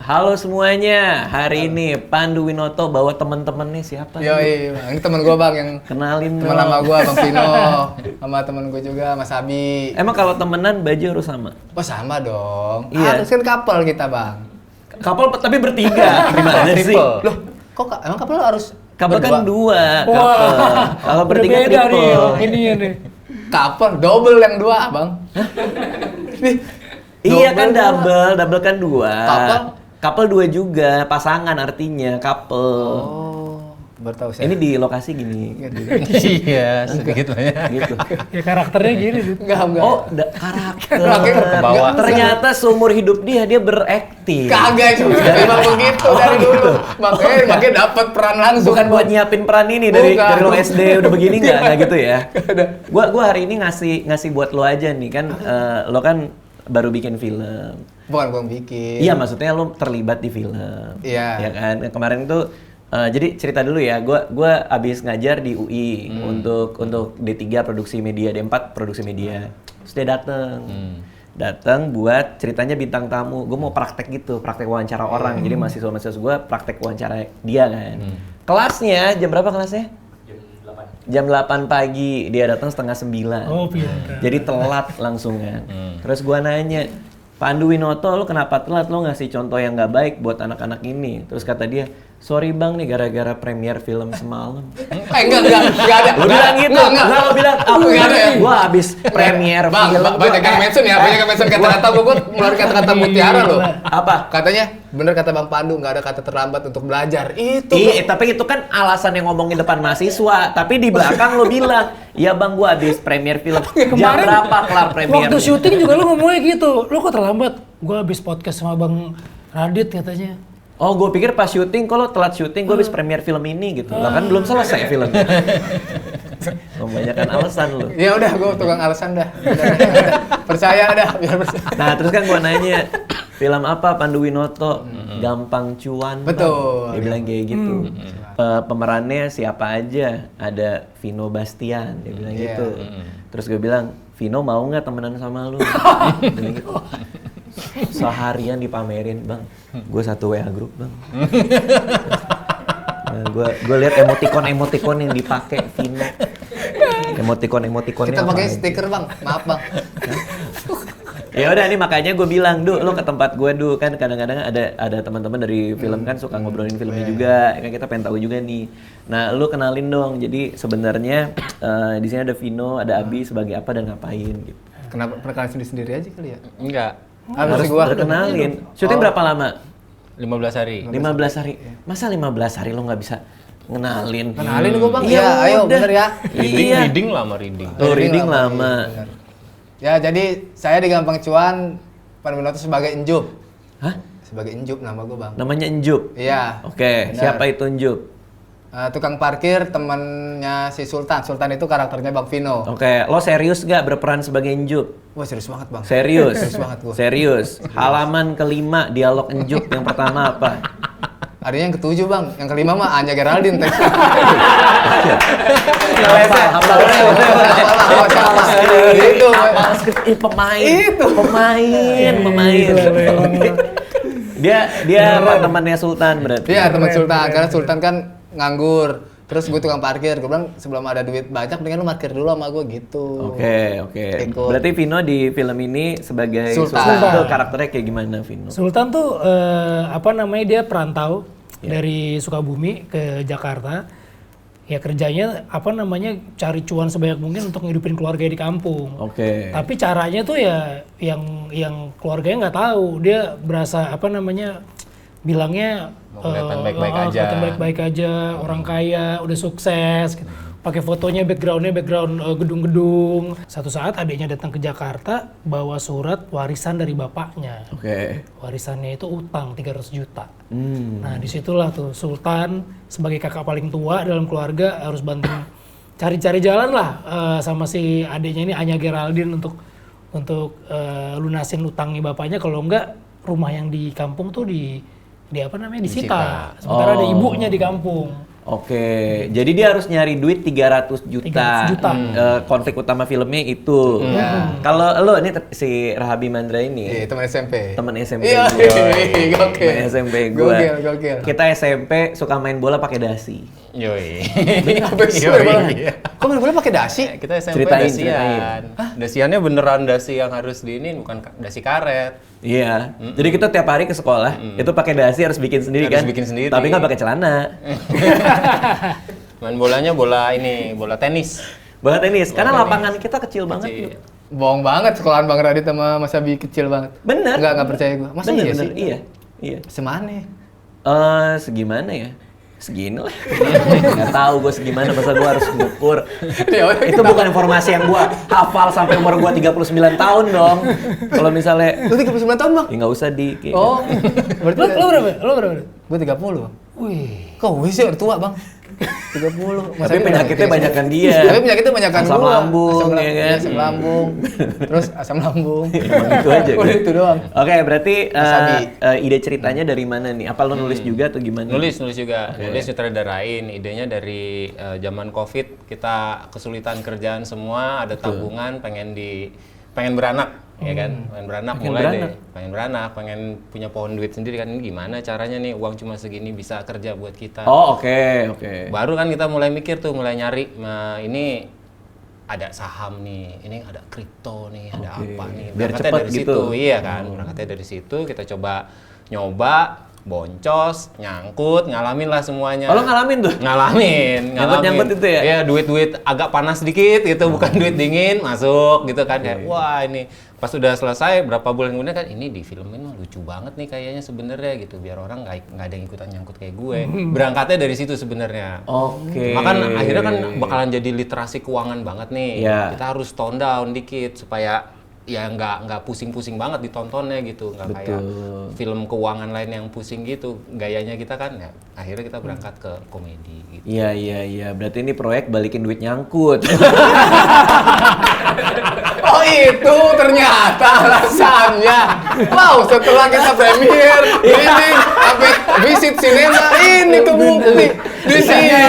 Halo semuanya, hari ini Pandu Winoto bawa temen-temennya siapa? Yoi, ini temen gue bang yang Kenalin temen dong. sama gue, Bang Vino, sama temen gue juga, Mas Abi. Emang kalau temenan baju harus sama? Oh sama dong, Iya. harus kan couple kita bang. Couple tapi bertiga, gimana sih? Triple. Loh, kok emang couple harus Couple kan berdua? dua, couple. Kalau bertiga Berbeda nih, triple. ininya nih. Couple, double yang dua bang. Iya kan double kan dua. Couple? Couple dua juga, pasangan artinya couple. Oh, baru tahu saya. Ini di lokasi gini. Iya, sedikit banyak. Gitu. Ya karakternya gini tuh. Enggak. Oh, karakter. Karakter ke bawah. Ternyata seumur hidup dia berakting. Kagak juga, emang begitu dari dulu. Makanya dapat peran langsung. Bukan buat nyiapin peran ini dari Bukan. lo SD udah begini nggak gitu ya? Gua hari ini ngasih buat lo aja nih kan, lo kan baru bikin film. Bukan gue yang bikin. Iya maksudnya lo terlibat di film. Iya. Ya kan kemarin tuh. Jadi cerita dulu ya, gue abis ngajar di UI untuk D3 produksi media, D4 produksi media. Terus dia dateng buat ceritanya bintang tamu. Gue mau praktek gitu, praktek wawancara orang. Jadi mahasiswa gue praktek wawancara dia kan. Kelasnya jam berapa kelasnya? Jam 8 pagi, dia datang setengah 9. Oh, pintar. Jadi telat langsung kan. Terus gue nanya, Pandu Winoto, lo kenapa telat? Lo ngasih contoh yang nggak baik buat anak-anak ini. Terus kata dia, sorry bang nih gara-gara premier film semalam. Enggak ada. Lo bilang gitu? Enggak. Lo bilang, Enggak ada ya? Gua abis premier Bang, film. banyak yang mention ya, banyak yang mention kata-kata gue ngeluarin kata-kata mutiara loh. Apa? Katanya, bener kata Bang Pandu, nggak ada kata terlambat untuk belajar. Itu. Iya, tapi itu kan alasan yang ngomongin depan mahasiswa. Tapi di belakang lo bilang, iya bang gua abis premier film. Jam berapa kelar premier? Waktu syuting juga lu ngomongnya gitu. Lu kok terlambat? Gua habis podcast sama Bang Radit katanya. Oh, gue pikir pas syuting, kalau telat syuting, gue habis premier film ini gitu. Lah kan belum selesai filmnya. Kebanyakan alasan lu. Ya udah, gue tukang alasan dah. Udah. Percaya dah, biar percaya. Nah, terus kan gue nanya, film apa Pandu Winoto? Gampang cuan. Bang. Betul. Dia bilang kayak gitu. Pemerannya siapa aja? Ada Vino Bastian, dia bilang gitu. Terus gue bilang, Vino mau nggak temenan sama lu? Dia bilang gitu. Seharian dipamerin, bang. Gue satu WA grup, bang. Nah, gue lihat emoticon yang dipakai Vino. Emoticon-emoticonnya. Kita pakai apa stiker bang, maaf bang. Ya udah, ini makanya gue bilang, lo ke tempat gue kan kadang-kadang ada teman-teman dari film kan suka ngobrolin filmnya juga, kan kita pengen tahu juga nih. Nah, lo kenalin dong. Jadi sebenarnya di sini ada Vino, ada Abi sebagai apa dan ngapain gitu. Kenapa perkenalan sendiri aja kali ya? Enggak. Harus berkenalin. Syuting berapa lama? 15 hari. 15 hari. Masa 15 hari lo nggak bisa ngenalin? Kenalin gue bang, Iya, ya ayo udah. bener ya. Reading lama reading. Tuh, reading lama. Bener. Ya jadi saya di Gampang Cuan, Pandu Winoto sebagai Enjup. Hah? Sebagai Enjup nama gue bang. Namanya Enjup? Iya. Oke, Benar. siapa itu Enjup? Tukang parkir temannya si Sultan. Sultan itu karakternya Bang Vino. Oke, lo serius gak berperan sebagai Enjup? Wah serius banget bang. Serius? Serius banget gua. Serius? Halaman kelima, dialog Enjup yang pertama apa? Adanya yang ketujuh bang, yang kelima mah Anya Geraldine teksnya. Itu. Pemain. Itu. Pemain. Dia apa temannya Sultan berarti? Iya teman Sultan, karena Sultan kan nganggur. Terus gue tukang parkir, gue bilang sebelum ada duit banyak, mendingan lu parkir dulu sama gue gitu. Oke. Ikut. Berarti Vino di film ini sebagai Sultan. Sultan. Karakternya kayak gimana Vino? Sultan tuh dia perantau dari Sukabumi ke Jakarta. Ya kerjanya cari cuan sebanyak mungkin untuk ngidupin keluarganya di kampung. Oke. Tapi caranya tuh ya yang keluarganya nggak tahu. Dia berasa bilangnya Kelihatan baik-baik aja. kelihatan baik-baik aja, orang kaya, udah sukses gitu. Pakai fotonya background gedung-gedung. Satu saat adiknya datang ke Jakarta bawa surat warisan dari bapaknya. Oke. Warisannya itu utang 300 juta. Nah, disitulah tuh Sultan sebagai kakak paling tua dalam keluarga harus bantu cari-cari jalan lah sama si adiknya ini Anya Geraldine untuk lunasin utangnya bapaknya. Kalau enggak rumah yang di kampung tuh disita. Sementara ada ibunya di kampung. Oke, jadi dia harus nyari duit 300 juta. 300 juta. Konflik utama filmnya itu. Kalau lo ini si Rahabi Mandra ini, Iya, teman SMP. teman SMP Iya, gue. gokil. Teman SMP gue. Gokil. Kita SMP suka main bola pakai dasi. Yoi. Apa sih? Kok main bola pakai dasi? Kita SMP Ceritain. dasian. Dasiannya beneran dasi yang harus diinin, bukan dasi karet. Iya. Jadi kita tiap hari ke sekolah itu pakai dasi harus bikin sendiri Harus kan. bikin sendiri. Tapi nggak pakai celana. Main bolanya bola tenis. Bola tenis. Karena lapangan kita kecil banget. Kecil. Yuk. Bohong banget sekolahan Bang Radit sama Mas Abi kecil banget. Bener. Enggak percaya gua. Masa Bener, iya bener. sih? Iya. Semane. Segimana ya? Segini lah. Nggak tahu gue segimana, masa gue harus mengukur. Ya udah, Itu bukan informasi yang gue hafal sampai umur gue 39 tahun dong. Kalau misalnya, Lu 39 tahun, Bang? ya nggak usah di. kayak Oh. Berarti Lo berapa? Lo berapa? gua 30, Bang. Wih. Kok gue sih udah tua, Bang? 30. Mas Tapi Abi penyakitnya udah banyakan dia. Tapi penyakitnya banyakan Asam gua. lambung, ya kan? Asam lambung. Terus asam lambung. Emang itu aja. Udah itu doang. Oke, berarti Wasabi. ide ceritanya dari mana nih? Apa lo nulis juga atau gimana? Nulis juga. Nulis sutradarain. Idenya dari zaman Covid, kita kesulitan kerjaan semua, ada tabungan, pengen beranak. Ya kan, pengen beranak, pengen punya pohon duit sendiri kan, ini gimana caranya nih uang cuma segini bisa kerja buat kita. Oh, oke. Baru kan kita mulai mikir tuh, mulai nyari, ini ada saham nih, ini ada kripto nih, ada apa nih. Biar Berangkatnya cepet dari gitu. situ, iya kan. Berangkatnya dari situ kita coba nyoba, boncos, nyangkut, ngalamin lah semuanya. Oh, lo ngalamin tuh? Ngalamin. Nyangkut-nyangkut itu ya? Iya, duit-duit agak panas dikit gitu, bukan duit dingin, masuk gitu kan. Kayak, wah ini pas udah selesai berapa bulan kemudian kan, ini di filmin mah lucu banget nih kayaknya sebenarnya gitu, biar orang nggak ada yang ikutan nyangkut kayak gue. Berangkatnya dari situ sebenarnya. Oke. Makan akhirnya kan bakalan jadi literasi keuangan banget nih. Iya. Kita harus tone down dikit supaya ya nggak pusing-pusing banget ditontonnya gitu, nggak kayak film keuangan lain yang pusing gitu gayanya kita kan. Ya akhirnya kita berangkat ke komedi gitu. Iya. Berarti ini proyek balikin duit nyangkut. Oh itu ternyata alasannya. Wow, setelah kita premier, ini sampai visit sinema, ini kebukti di sini.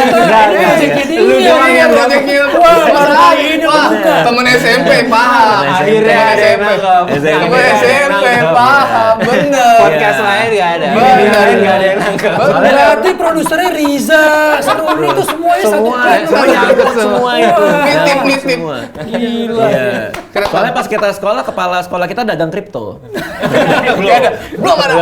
Lu dia proyeknya, wah, temen SMP paham. Akhirnya Temen SMP, temen SMP paham, bener. Podcast lain nggak ada. Bener. Ini lain nggak ada yang nangkep. Berarti produsernya Riza, Saruni itu semuanya satu Semua plan. nyangkut semua itu. Nitip. Semua. Gila. Iya. Kenapa? Soalnya pas kita sekolah, kepala sekolah kita dagang kripto. Belum ada.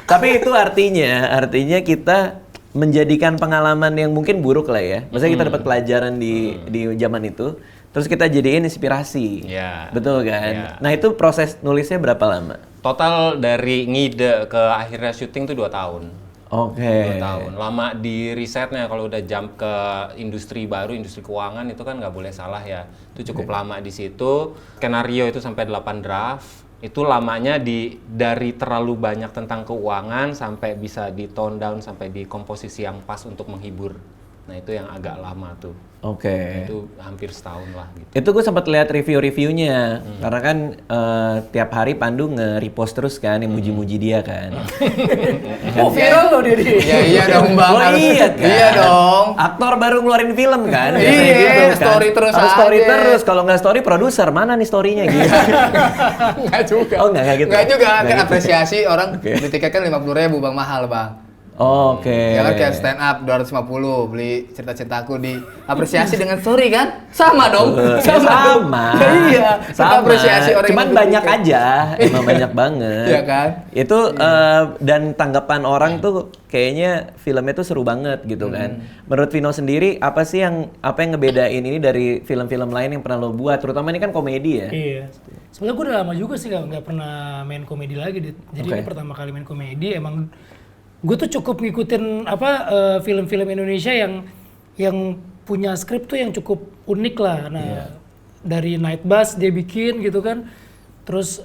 Tapi itu artinya kita menjadikan pengalaman yang mungkin buruk lah ya. Maksudnya kita dapat pelajaran di zaman itu, terus kita jadiin inspirasi. Iya. Betul kan? Iya. Nah, itu proses nulisnya berapa lama? Total dari ngide ke akhirnya syuting tuh 2 tahun. Oke. 2 tahun. Lama di risetnya, kalau udah jump ke industri baru, industri keuangan itu kan nggak boleh salah ya. Itu cukup lama di situ. Skenario itu sampai 8 draft. Itu lamanya dari terlalu banyak tentang keuangan sampai bisa di tone down sampai di komposisi yang pas untuk menghibur. Nah itu yang agak lama tuh. Oke. Itu hampir setahun lah gitu. Itu gue sempat lihat review-reviewnya, karena kan tiap hari Pandu nge-repost terus kan, yang muji-muji dia kan. Oh viral loh dia. Iya dong Bang. Oh iya kan? Iya dong. Aktor baru ngeluarin film kan? Iya, biasanya gitu kan. story terus Harus story aja. terus, kalau nggak story produser, mana nih story-nya gitu. Enggak juga. Oh, nggak gitu? Enggak juga, Nggak kan gitu. apresiasi orang Oke. beli tiket kan 50.000 Bang, mahal Bang. Oke. Ya kan kayak stand up 250, beli cerita-ceritaku di apresiasi dengan story kan? Sama dong. Sama. Iya, kita Sama. apresiasi orang Cuman yang beli banyak tiket. aja, emang banyak banget. Iya kan? Itu dan tanggapan orang tuh kayaknya filmnya tuh seru banget gitu kan. Menurut Vino sendiri apa sih yang ngebedain ini dari film-film lain yang pernah lo buat? Terutama ini kan komedi ya. Iya. Sebenarnya gue udah lama juga sih nggak pernah main komedi lagi. Dit. Jadi Oke. ini pertama kali main komedi. Emang gue tuh cukup ngikutin film-film Indonesia yang punya skrip tuh yang cukup unik lah. Nah dari Night Bus dia bikin gitu kan. Terus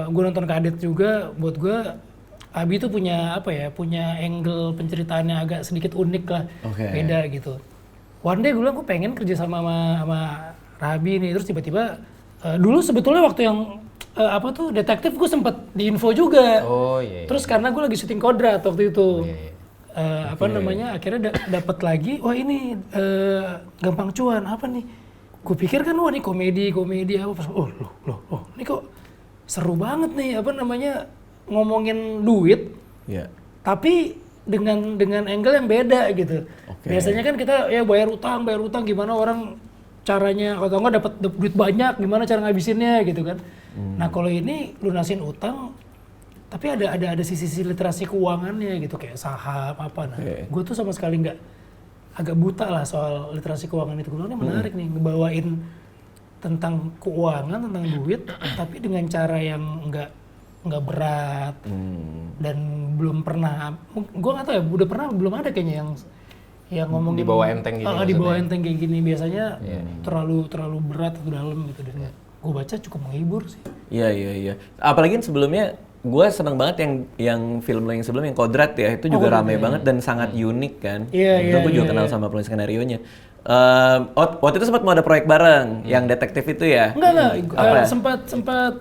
gue nonton Kadet juga. Buat gue Abi tuh punya punya angle penceritaannya agak sedikit unik lah, Oke. beda gitu. One day gue bilang gue pengen kerja sama Rabi nih, terus tiba-tiba dulu sebetulnya waktu yang apa tuh detektif gue sempet di info juga. Oh iya. Terus karena gue lagi syuting Kodrat waktu itu. Iya. Apa namanya akhirnya dapat lagi, wah ini gampang cuan apa nih? Gue pikir kan wah ini komedi apa pas ini kok seru banget nih apa namanya ngomongin duit. Iya. Tapi dengan angle yang beda gitu. Oke. Biasanya kan kita ya bayar utang gimana orang caranya atau enggak dapat duit banyak gimana cara ngabisinnya gitu kan. Nah, kalau ini lunasin utang tapi ada sisi literasi keuangannya gitu kayak saham apa nah. Gue tuh sama sekali agak buta lah soal literasi keuangan itu. Gue menarik nih ngebawain tentang keuangan, tentang duit tapi dengan cara yang nggak berat dan belum pernah, gue nggak tahu ya udah pernah belum ada kayaknya yang ngomongin Di bawah enteng gini di bawah maksudnya. enteng kayak gini biasanya terlalu berat atau dalam gitu dan gue baca cukup menghibur sih. Iya. Apalagi sebelumnya gue seneng banget yang film lo yang sebelum yang Kodrat ya itu juga rame banget dan sangat unik kan. Itu gue juga kenal sama penulis skenario-nya. Waktu itu sempat mau ada proyek bareng yang detektif itu ya? Enggak, sempat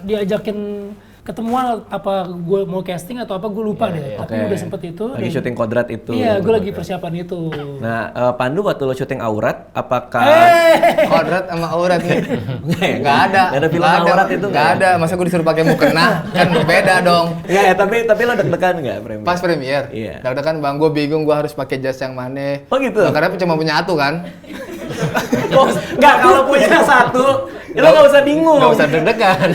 diajakin ketemuan apa gue mau casting atau apa gue lupa deh. Tapi udah sempet itu. Lagi syuting Kodrat itu. Iya, gue lagi persiapan itu. Nah, Pandu waktu lo syuting Aurat, apakah Kodrat sama aurat nih. Nggak ada. Nggak ada film Aurat itu? Nggak ada. Masa gue disuruh pakai mukena? Kan berbeda dong. Ya, tapi lo deg-degan nggak premier? Pas premier. Iya. Deg-degan bang, gue bingung gue harus pakai jas yang mana. Oh gitu? Nah, karena cuma punya satu kan. Nggak, kalau punya satu, lo nggak usah bingung. Nggak usah deg-degan.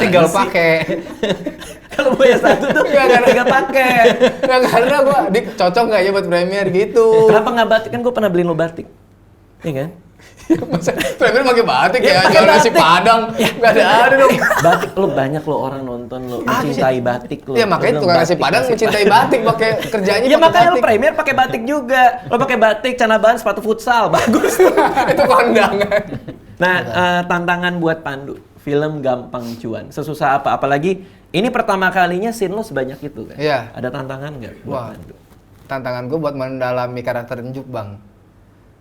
Tinggal pakai. Kalau punya satu tuh nggak pakai. Nggak, karena gue cocok nggak ya buat premier gitu. Kenapa nggak batik? Kan gue pernah beliin lo batik. Iya kan? Masa premier pakai batik Ya, ya? pakai Jual nasi batik. Padang. Nggak ada dong. Batik lo banyak lo orang nonton lo mencintai batik lo. Ya makanya tukang nasi Padang mencintai batik, pakai kerjanya Ya pakai makanya lo batik. premier pakai batik juga. Lo pakai batik, celana bahan, sepatu futsal, bagus. Itu kondangan. Nah, tantangan buat Pandu, film gampang cuan. Sesusah apa? Apalagi ini pertama kalinya scene lo sebanyak itu kan? Iya. Ada tantangan nggak buat Wah, Pandu? tantangan gue buat mendalami karakter Njup bang.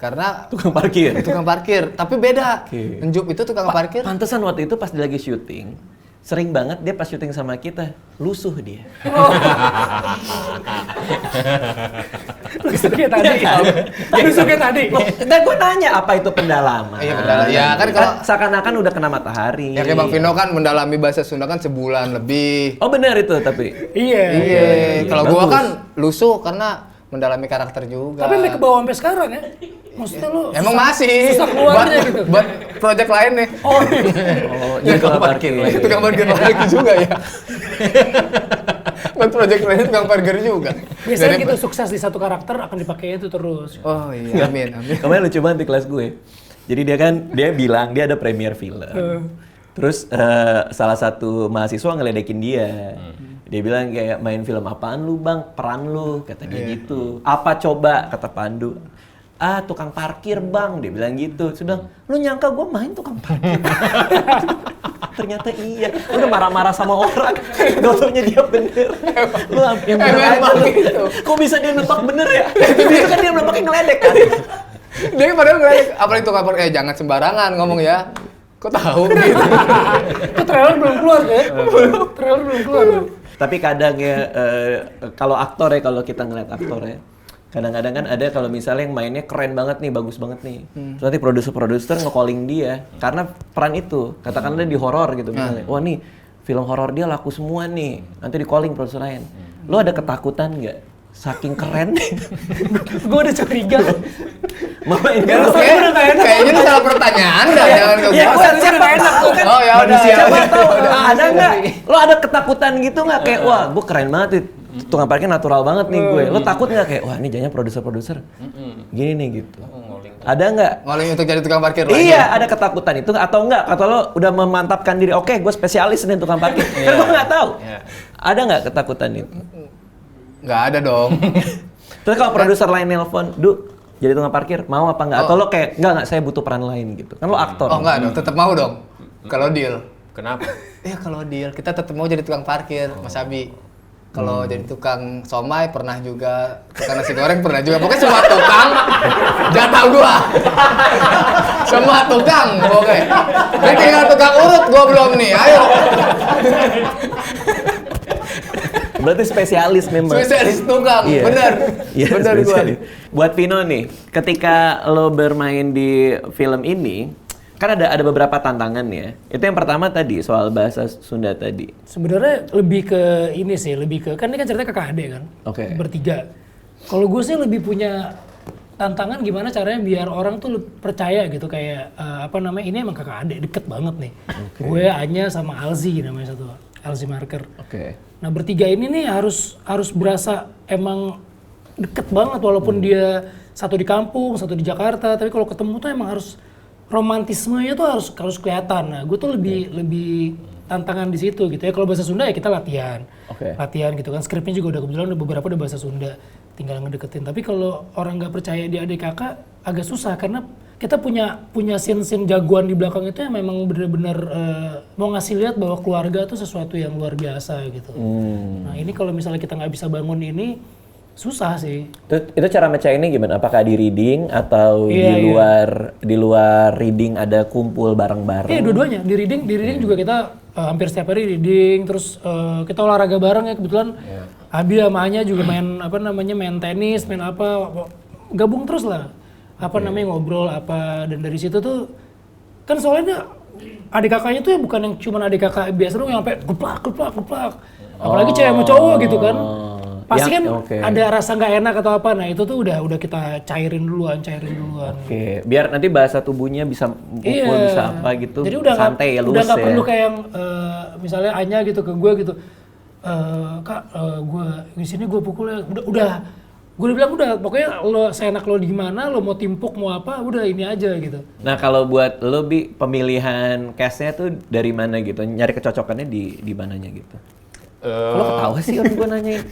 Karena Tukang parkir. tukang parkir, tapi beda. Oke. Njup itu tukang parkir. Pantesan waktu itu pas dia lagi syuting, sering banget dia pas syuting sama kita, lusuh dia. Lusuknya tadi. Lusuknya tadi. Dan gue nanya apa itu pendalaman? Iya, pendalaman. Ya, kan kalau- seakan-akan udah kena matahari. Ya kayak Bang Vino kan mendalami bahasa Sunda kan sebulan lebih. Oh benar itu tapi. Iya. Iya, kalau gua Bagus. kan lusuh karena mendalami karakter juga. Tapi sampai ke bawah sampai sekarang ya. Maksudnya lu Emang masih susah keluarnya buat, gitu. buat project lain nih. Oh, Oh, jadi tukang parkir lagi. Tukang parkir lagi juga ya. Buat project lain tukang parkir juga. biasanya Dari- gitu sukses di satu karakter akan dipakai itu terus. Oh iya, amin. Kemarin lucu banget di kelas gue. Jadi dia bilang dia ada premier film. Terus salah satu mahasiswa ngeledekin dia. Dia bilang kayak main film apaan lu bang, peran lu, kata dia gitu. Apa coba, kata Pandu. Ah tukang parkir bang, dia bilang gitu. Sudah, lu nyangka gue main tukang parkir? Ternyata iya. Udah marah-marah sama orang. Gak dia bener. Lu yang bener Emang aja lu. gitu. Kok bisa dia nebak bener ya? Itu kan dia nebaknya ngeledek kan? Dia padahal ngeledek, apalagi tukang parkir, jangan sembarangan ngomong ya. Kok tahu gitu. Itu trailer belum keluar ya? Trailer belum keluar. Tapi kadang ya, kalau aktor ya, kalau kita ngeliat aktor ya, kadang-kadang kan ada kalau misalnya yang mainnya keren banget nih, bagus banget nih. Terus nanti produser nge-calling dia, karena peran itu, katakanlah di horor gitu misalnya. Wah nih, film horor dia laku semua nih, nanti di-calling produser lain. Lo ada ketakutan nggak? Saking keren Gue udah curiga. Mama ini Kayaknya itu salah pertanyaan dah, jangan ke ya, gua. siapa tahu kan Oh ya udah. manusia siapa tahu ada nggak lo ada ketakutan gitu nggak kayak wah gue keren banget nih, tukang parkir natural banget nih gue, lo takut nggak kayak wah ini jadinya produser gini nih gitu, ada nggak? Ngoling untuk jadi tukang parkir lagi. Iya, ada ketakutan itu atau enggak? Atau lo udah memantapkan diri, oke gue spesialis nih tukang parkir, kan gue nggak tahu. Ada nggak ketakutan itu? Nggak ada dong. Terus kalau produser lain nelpon, Du, jadi tukang parkir, mau apa enggak? Atau lo kayak, enggak, saya butuh peran lain gitu. Kan lo aktor. Oh enggak dong, tetap mau dong. Kalau deal. Kenapa? Ya kalau deal, kita tetap mau jadi tukang parkir, Mas Abi. Kalau jadi tukang somai pernah juga, tukang nasi goreng pernah juga. Pokoknya semua tukang jatah gua. Semua tukang pokoknya. Ini tinggal tukang urut gua belum nih. Ayo. Berarti spesialis memang. Spesialis tukang, Iya. bener. Iya, Bener gua. spesialis. Buat Vino nih, ketika lo bermain di film ini, kan ada beberapa tantangan ya. Itu yang pertama tadi soal bahasa Sunda tadi. Sebenarnya lebih ke ini sih, lebih ke kan ini kan ceritanya kakak adik kan, Oke. bertiga. Kalau gue sih lebih punya tantangan gimana caranya biar orang tuh percaya gitu kayak apa namanya ini emang kakak adik deket banget nih. Gue Anya sama Alzi namanya satu, Alzi Marker. Oke. Nah bertiga ini nih harus berasa emang deket banget walaupun dia satu di kampung, satu di Jakarta, tapi kalau ketemu tuh emang harus romantismenya tuh harus kelihatan. Nah, gue tuh lebih tantangan di situ gitu ya. Kalau bahasa Sunda ya kita latihan. Oke. Latihan gitu kan. Skripnya juga udah kebetulan beberapa udah bahasa Sunda. Tinggal ngedeketin. Tapi kalau orang nggak percaya di adik kakak agak susah karena kita punya scene-scene jagoan di belakang itu yang memang benar-benar mau ngasih lihat bahwa keluarga tuh sesuatu yang luar biasa gitu. Nah, ini kalau misalnya kita nggak bisa bangun ini susah sih. Itu cara mecahinnya gimana? Apakah di reading atau Iya, di luar reading ada kumpul bareng-bareng? Iya, dua-duanya. Di reading juga kita hampir setiap hari reading, terus kita olahraga bareng ya kebetulan. Abi sama Anya juga main tenis, main apa, gabung terus lah. Ngobrol apa, dan dari situ tuh kan soalnya adik kakaknya tuh ya bukan yang cuma adik kakak biasa dong yang sampai geplak. Apalagi cewek sama cowok gitu kan. Pasti kan ada rasa nggak enak atau apa. Nah itu tuh udah kita cairin duluan. Oke, biar nanti bahasa tubuhnya bisa pukul, bisa apa gitu. Jadi udah santai ya, udah luwes nggak ya. perlu kayak yang misalnya Anya gitu ke gue gitu. Kak, gue di sini gue pukulnya udah. Gue bilang udah, pokoknya lo seenak lo di mana, lo mau timpuk mau apa, udah ini aja gitu. Nah kalau buat lo Bi, pemilihan cast-nya tuh dari mana gitu? Nyari kecocokannya di mananya gitu? Lo ketawa sih orang gue nanyain.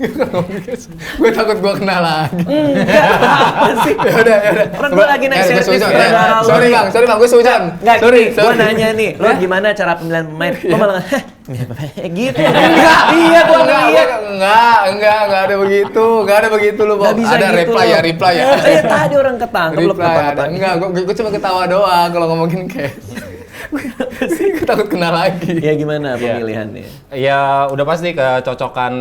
Gue takut gue kena lagi. Apa sih? Ya udah. Orang gue lagi naik Gue servis sujon. sutradara lo Sorry nih. bang, gue sujon. Nggak, Sorry. gue nanya nih, lo gimana cara pemilihan pemain? Lo malah, gitu. Enggak, Iya, gue ngeliat. enggak ada begitu lu, Nggak Bang. bisa Ada gitu reply ya. Saya tadi orang ketangkep, lo Reply ada. ketawa. Enggak, gue cuma ketawa doang kalau ngomongin case. Gue takut kena lagi. Ya gimana pemilihannya? Ya udah pasti kecocokan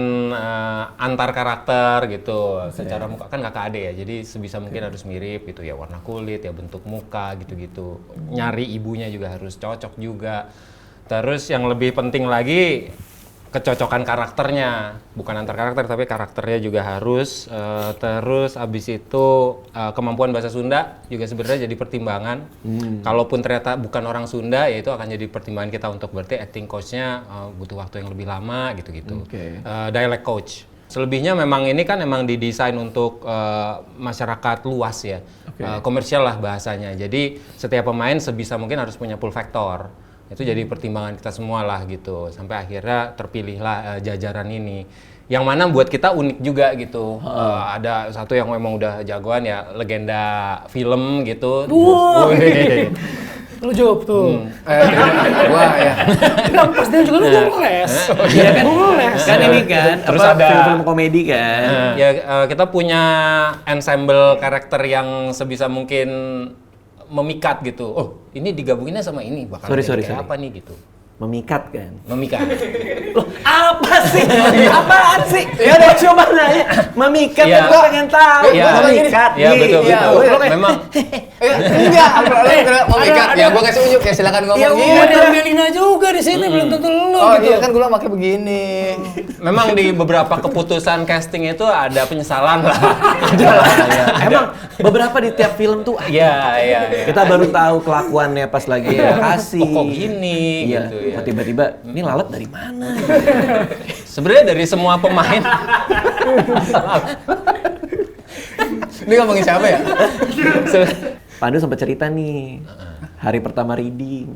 antar karakter gitu. Secara muka kan kakak adik ya, jadi sebisa mungkin harus mirip gitu ya, warna kulit ya, bentuk muka gitu-gitu. Nyari ibunya juga harus cocok juga. Terus yang lebih penting lagi kecocokan karakternya, bukan antar karakter tapi karakternya juga harus. Terus abis itu kemampuan bahasa Sunda juga sebenarnya jadi pertimbangan. Kalaupun ternyata bukan orang Sunda, ya itu akan jadi pertimbangan kita untuk berarti acting coach-nya butuh waktu yang lebih lama gitu-gitu. Dialect coach. Selebihnya memang ini kan emang didesain untuk masyarakat luas ya, komersial lah bahasanya. Jadi setiap pemain sebisa mungkin harus punya pull factor. Itu jadi pertimbangan kita semua lah gitu, sampai akhirnya terpilihlah jajaran ini yang mana buat kita unik juga gitu. Ada satu yang memang udah jagoan ya, legenda film gitu. Wow. Lu jawab tuh. Gua ya. Enggak, pas dia juga lu les. Iya kan? Les. Kan ini kan, Terus apa, ada film-film komedi kan? Ya kita punya ensemble karakter yang sebisa mungkin memikat gitu. Oh, ini digabunginnya sama ini bakal Sorry. apa nih gitu. Memikat kan? Memikat. Loh, apa sih? Apaan sih? Ya udah coba nanya. Memikat Iya. kan gue pengen tahu. Iya. Memikat. Iya, betul. Memang Enggak, mau ikat. Ya gua kasih unjuk ya, silakan ngomong. Ya Iya. udah Melina juga di sini belum tentu lu Oh gitu. iya kan gua pakai begini. memang di beberapa keputusan casting itu ada penyesalan lah. Emang beberapa di tiap film tuh Iya. kita baru tahu kelakuannya pas lagi kasih. Oh, kok gini Iya. gitu ya. Kok tiba-tiba ini lalat dari mana? Sebenarnya dari semua pemain Ini ngomongin siapa ya? Pandu sempat cerita nih hari pertama reading.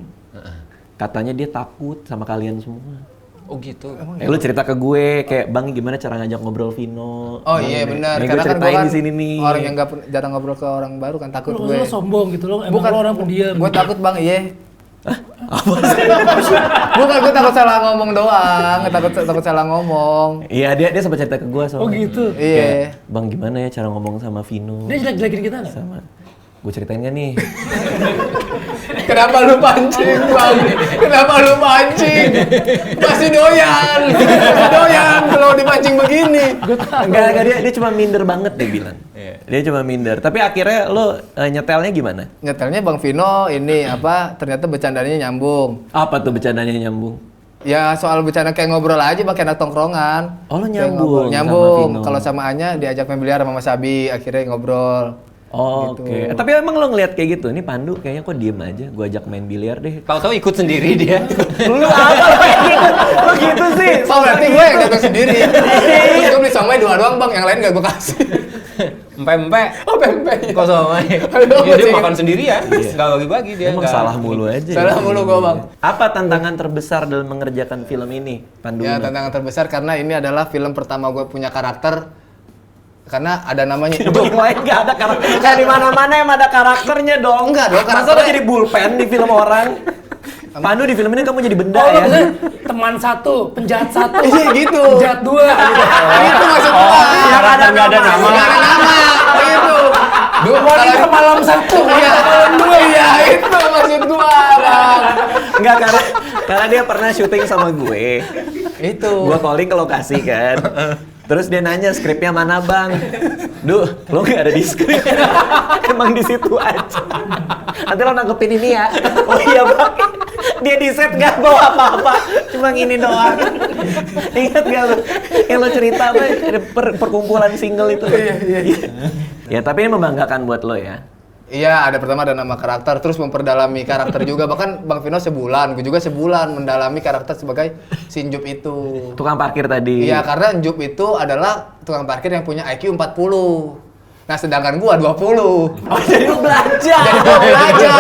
Katanya dia takut sama kalian semua. Oh gitu. Lu cerita ke gue kayak Bang gimana cara ngajak ngobrol Vino. Oh iya benar, Nih, gue karena kan ceritain gua kan di sini nih. orang yang jarang ngobrol ke orang baru kan takut Lu gue. sombong gitu lo, emang lo orang pendiam. Gue takut Bang, iya. Bukan, gue takut salah ngomong doang, takut salah ngomong. Iya, dia sempat cerita ke gue soalnya. Oh gitu. Iya. Bang, gimana ya cara ngomong sama Vino? Dia jelek-jelekin kita nggak? Sama. Gue ceritain gak nih? Kenapa lu pancing, Bang? Kenapa lu pancing? Masih doyan kalau dipancing begini. Enggak, dia cuma minder banget dia bilang. Dia cuma minder. Tapi akhirnya lo nyetelnya gimana? Nyetelnya Bang Vino ini ternyata bercandanya nyambung. Apa tuh bercandanya nyambung? Ya soal bercanda kayak ngobrol aja pakai anak tongkrongan. Oh, lo Kayak nyambung nyambung. sama Vino. Kalau sama Anya diajak main biliar sama Mas Abi, akhirnya ngobrol. Oh, Gitu. Oke. Tapi emang lo ngeliat kayak gitu? Ini Pandu kayaknya kok diem aja. Gue ajak main biliar deh. Tahu-tahu ikut sendiri dia. Lu apa lo kayak gitu? Lo gitu sih? Oh berarti gue yang datang sendiri. Terus gue beli somai 2 doang Bang, yang lain gak gue kasih. Empe-empe. Oh pempek. Kok somai? Aduh, Ya, dia masih- makan sendiri ya. Nggak bagi-bagi dia. Emang nggak- salah mulu aja. Salah mulu gue Bang. Apa tantangan terbesar dalam mengerjakan film ini, Pandu? Ya tantangan terbesar karena ini adalah film pertama gue punya karakter. Karena ada namanya Yang lain nggak ada karakter. Kayak di mana-mana emang ada karakternya dong. Enggak dong, Masa lo karakternya- jadi bullpen di film orang? Pandu di film ini kamu jadi benda Oh, lo ya? maksudnya teman 1, penjahat 1, Iya gitu. penjahat 2 gitu. Itu maksud gua. Yang ada nggak ada nama. Nggak ada nama. Itu. Wanita malam 1, wanita malam 2. Iya, itu maksud gua, Bang. Enggak, karena dia pernah syuting sama gue. Itu. Gue calling ke lokasi kan. Terus dia nanya skripnya mana bang? Duh, lo nggak ada di skrip. Emang di situ aja. Nanti lo nanggepin ini ya. Oh iya bang. Dia di set nggak bawa apa-apa. Cuma gini doang. Ingat nggak lo? Yang lo cerita apa? Perkumpulan single itu. Iya. Ya tapi ini membanggakan buat lo ya. Iya, pertama ada nama karakter, terus memperdalami karakter juga. Bahkan Bang Vino sebulan, gue juga sebulan mendalami karakter sebagai si Njup itu. Tukang parkir tadi. Iya, karena Njup itu adalah tukang parkir yang punya IQ 40. Nah, sedangkan gua 20. Oh jadi lo belajar. Jadi gua belajar.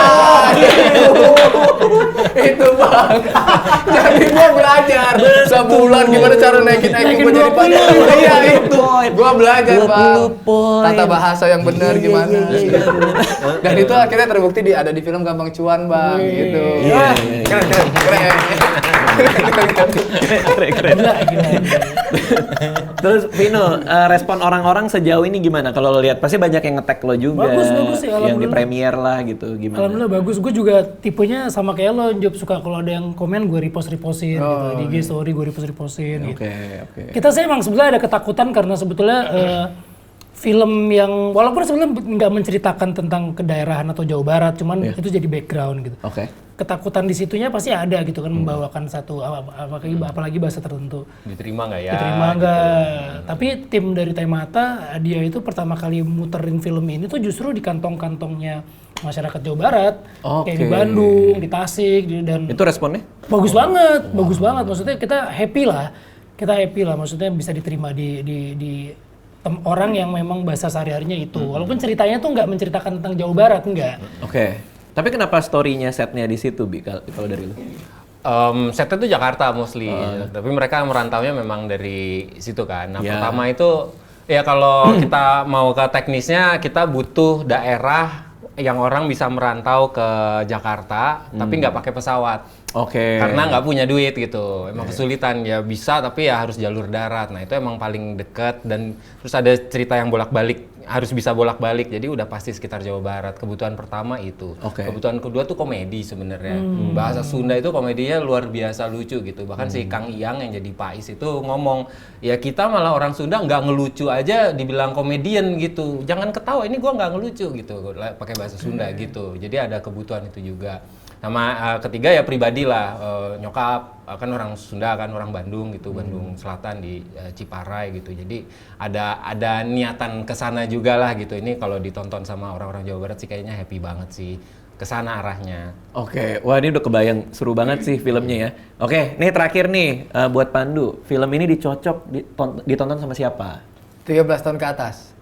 Itu Bang. Jadi gua belajar sebulan gimana cara naikin IQ gua jadi 40. Iya itu. Gua belajar 20 Bang. poin. Tata bahasa yang benar gimana. Dan itu akhirnya terbukti ada di film Gampang Cuan Bang gitu. Iya. Keren. Keren. Terus Vino, respon orang-orang sejauh ini gimana? Kalau lo lihat pasti banyak yang nge-tag lo juga. Bagus sih, yang di alhamdulillah. premiere lah gitu, gimana? Alhamdulillah bagus. Gue juga tipenya sama kayak lo, Job, suka kalau ada yang komen gue repostin gitu. Di IG story gue repostin gitu. Oke. Kita sih emang sebenarnya ada ketakutan karena sebetulnya film yang walaupun sebenarnya nggak menceritakan tentang kedaerahan atau Jawa Barat, cuman itu jadi background gitu. Oke. Ketakutan di situnya pasti ada gitu kan, membawakan satu apalagi bahasa tertentu. Diterima nggak ya? Diterima nggak? Tapi tim dari Temata dia itu pertama kali muterin film ini tuh justru di kantong-kantongnya masyarakat Jawa Barat, kayak di Oke. Bandung, di Tasik, dan Itu responnya? bagus banget, bagus banget. Maksudnya kita happy lah, Maksudnya bisa diterima di orang yang memang bahasa sehari-harinya itu. Walaupun ceritanya tuh nggak menceritakan tentang Jawa Barat, enggak. Oke. Tapi kenapa story-nya, setnya di situ, Bi, kalau dari lu? Setnya tuh Jakarta mostly, tapi mereka merantaunya memang dari situ kan. Nah Ya. pertama itu ya kalau kita mau ke teknisnya kita butuh daerah yang orang bisa merantau ke Jakarta tapi nggak pakai pesawat. Oke. Karena nggak punya duit gitu, emang kesulitan ya bisa tapi ya harus jalur darat. Nah itu emang paling dekat dan terus ada cerita yang bolak-balik harus bisa bolak-balik jadi udah pasti sekitar Jawa Barat. Kebutuhan pertama itu. Oke. Kebutuhan kedua tuh komedi sebenarnya. Bahasa Sunda itu komedinya luar biasa lucu gitu. Bahkan si Kang Iyang yang jadi Pais itu ngomong ya kita malah orang Sunda nggak ngelucu aja dibilang komedian gitu. Jangan ketawa ini gua nggak ngelucu gitu pakai bahasa Sunda gitu. Jadi ada kebutuhan itu juga. Sama ketiga ya pribadi lah, nyokap kan orang Sunda kan orang Bandung gitu, Bandung Selatan di Ciparai gitu. Jadi ada niatan kesana juga lah gitu. Ini kalau ditonton sama orang-orang Jawa Barat sih kayaknya happy banget sih kesana arahnya. Oke. Wah, ini udah kebayang seru banget sih filmnya ya. Oke, nih terakhir nih buat Pandu. Film ini ditonton sama siapa? 13 tahun ke atas.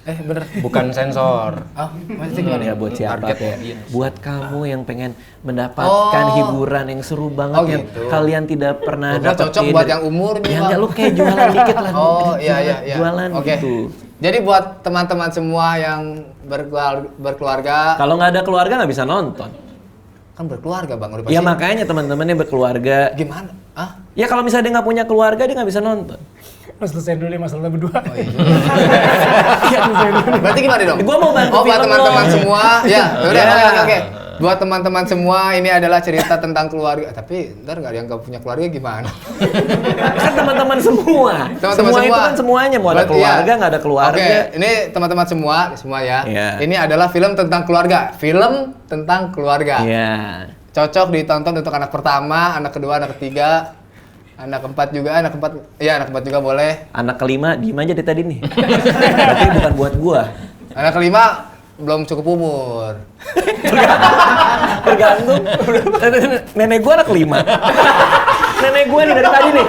Bener. Bukan sensor. Oh, masih gimana? Ya buat siapa Target kayak audience. buat kamu yang pengen mendapatkan Oh. hiburan yang seru banget Oh, yang gitu. kalian tidak pernah Gua kira cocok dapetin. buat yang umurnya, Ya Bang. enggak, lu kayak jualan dikit lah. Oh iya. Jualan Oke. gitu. Jadi buat teman-teman semua yang berkeluarga, Kalau nggak ada keluarga nggak bisa nonton. kan berkeluarga bang, udah Ya pasti. makanya teman-temannya berkeluarga. Gimana? Ah? Ya kalau misalnya dia nggak punya keluarga dia nggak bisa nonton. Mas selesai dulu nih masalah berdua. Oh iya. Berarti gimana dong? Gua mau bantu Oh, buat film teman-teman lo. semua. Ya, udah Ya. oke. Buat teman-teman semua, ini adalah cerita tentang keluarga. Tapi ntar nggak ada yang nggak punya keluarga gimana? Kan teman-teman semua. Teman-teman semua semua. itu kan semuanya mau ada Berarti keluarga ya. nggak ada keluarga. Oke, ini teman-teman semua ya. Iya. Ini adalah film tentang keluarga. Film tentang keluarga. Iya. Cocok ditonton untuk anak pertama, anak kedua, anak ketiga, anak keempat juga, anak keempat juga boleh. Anak kelima diem aja dari tadi nih. Berarti bukan buat gua. Anak kelima belum cukup umur. Tergantung. Nenek gua anak kelima. Nenek gua nih dari tadi nih.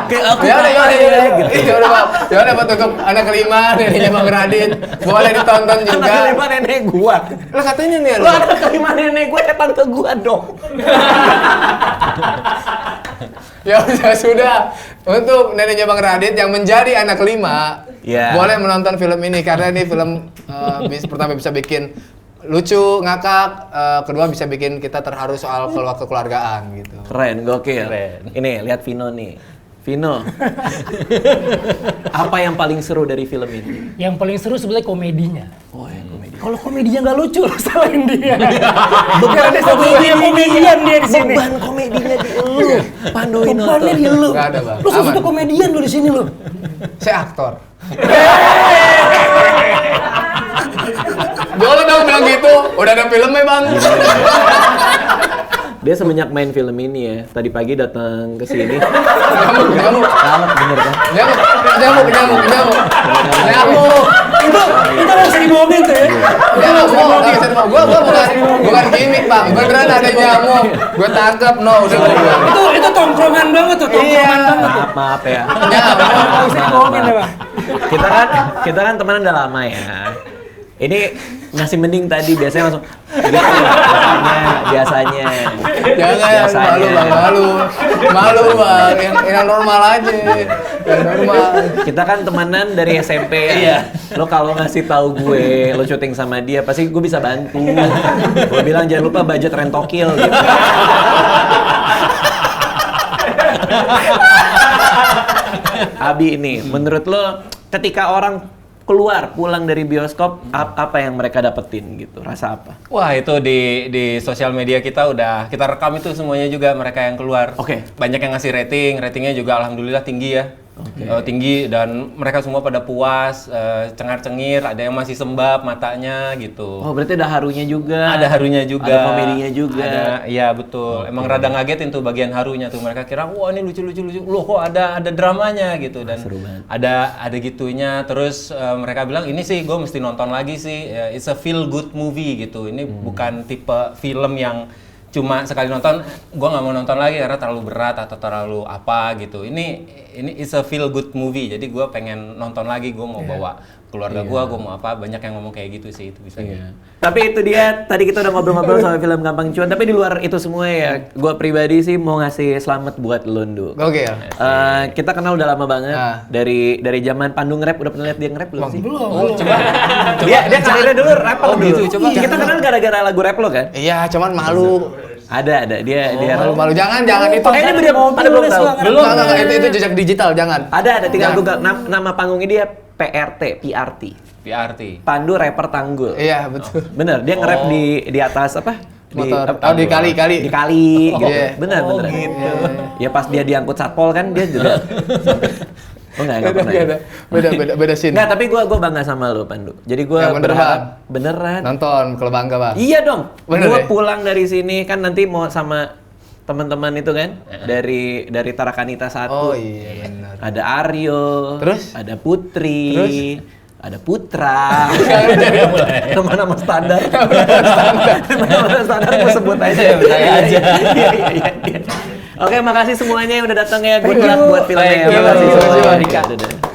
Kayak aku Ya udah, kapan ya, gitu. Ya udah, Bang. Ya udah buat untuk anak kelima neneknya Bang Radit. Boleh ditonton juga. Anak kelima nenek gua. Lah katanya nih Lu anak kelima nenek gua ya tante gua dong. Ya sudah. Untuk neneknya Bang Radit yang menjadi anak kelima, Ya. boleh menonton film ini karena ini film pertama bisa bikin lucu, ngakak, kedua bisa bikin kita terharu soal kekeluargaan gitu. Keren, gokil. Keren. Ini lihat Vino nih. Vino. Apa yang paling seru dari film ini? Yang paling seru sebenarnya komedinya. Oh, ya komedi. Kalau komedinya nggak lucu, lo salahin dia. Karena dia satu-satunya komedian dia di sini. Beban komedinya di lu. Panduin Bebannya di lu. Nggak ada, Bang. Lu satu Aman. komedian lu di sini lu. Saya aktor. Boleh dong bilang gitu. Udah ada filmnya, Bang. Dia semenjak main film ini ya, tadi pagi datang ke sini. Nyamuk. Salah bener kan? Nyamuk. Itu nggak usah dibohongin tuh ya. Gua bukan gimmick, Bang. Beneran ada nyamuk. Gua tangkap, no. Udah gua bilang. Itu tongkrongan banget tuh, tongkrongan banget. Maaf ya. Nggak usah dibohongin ya bang. Kita kan temenan udah lama ya. Ini masih mending tadi biasanya langsung gitu, biasanya. Jangan, malu, Bang. Yang normal aja. Yang normal. Kita kan temenan dari SMP ya. Lo kalau ngasih tahu gue, lo syuting sama dia, pasti gue bisa bantu. Gue bilang jangan lupa budget rentokil gitu. Abi ini, menurut lo ketika orang pulang dari bioskop, apa yang mereka dapetin gitu? Rasa apa? Wah, itu di sosial media kita udah kita rekam itu semuanya juga mereka yang keluar. Oke. Banyak yang ngasih ratingnya juga alhamdulillah tinggi ya. Tinggi dan mereka semua pada puas, cengar-cengir, ada yang masih sembab matanya gitu. Oh, berarti ada harunya juga. Ada harunya juga. Ada komedinya juga. Iya betul. Emang rada ngagetin tuh bagian harunya tuh. Mereka kira, wah ini lucu. Loh kok ada dramanya gitu. Dan seru banget. ada gitunya. Terus mereka bilang, ini sih gue mesti nonton lagi sih. It's a feel good movie gitu. Ini bukan tipe film yang cuma sekali nonton, gue nggak mau nonton lagi karena terlalu berat atau terlalu apa gitu. Ini is a feel good movie. Jadi gue pengen nonton lagi. Gue mau bawa keluarga gue mau apa. Banyak yang ngomong kayak gitu sih. Itu bisa gitu. Tapi itu dia, tadi kita udah ngobrol-ngobrol soal film Gampang Cuan, tapi di luar itu semua ya, gue pribadi sih mau ngasih selamat buat Londo. Gokil. Kita kenal udah lama banget, Ah. dari zaman Pandu nge-rap, udah pernah lihat dia nge-rap belum sih? Belum. Dia karirnya dulu rapper dulu. gitu, coba. Kita kenal gara-gara lagu rap lo kan? Iya, cuman malu. Ada, dia Malu. Jangan itu. ini ada belum tahu? Belum. Itu jejak digital, jangan. Ada, tinggal Jangan. Google, nama panggungnya dia PRT. PRT. Pandu Rapper Tanggul. Iya, betul. Bener, dia nge-rap di atas apa? Motor. Di kali. Di kali gitu. iya. Bener. Ya pas dia diangkut satpol kan dia juga. Oh enggak pernah. Ya? Beda scene. Enggak, tapi gua bangga sama lu, Pandu. Jadi gua Yang bener, berharap Bang. beneran. Nonton kalau bangga, Bang. Iya dong. Bener Gua ya? pulang dari sini kan nanti mau sama teman-teman itu kan dari Tarakanita 1. Oh iya, benar. Ada Aryo, Terus? ada Putri, Terus? ada Putra. Nama-nama standar. Nama-nama standar gue sebut aja. Iya. Oke, makasih semuanya yang udah datang ya. Good luck buat filmnya. Thank you. Makasih Terima kasih, semua. Bang. Dika. Dadah.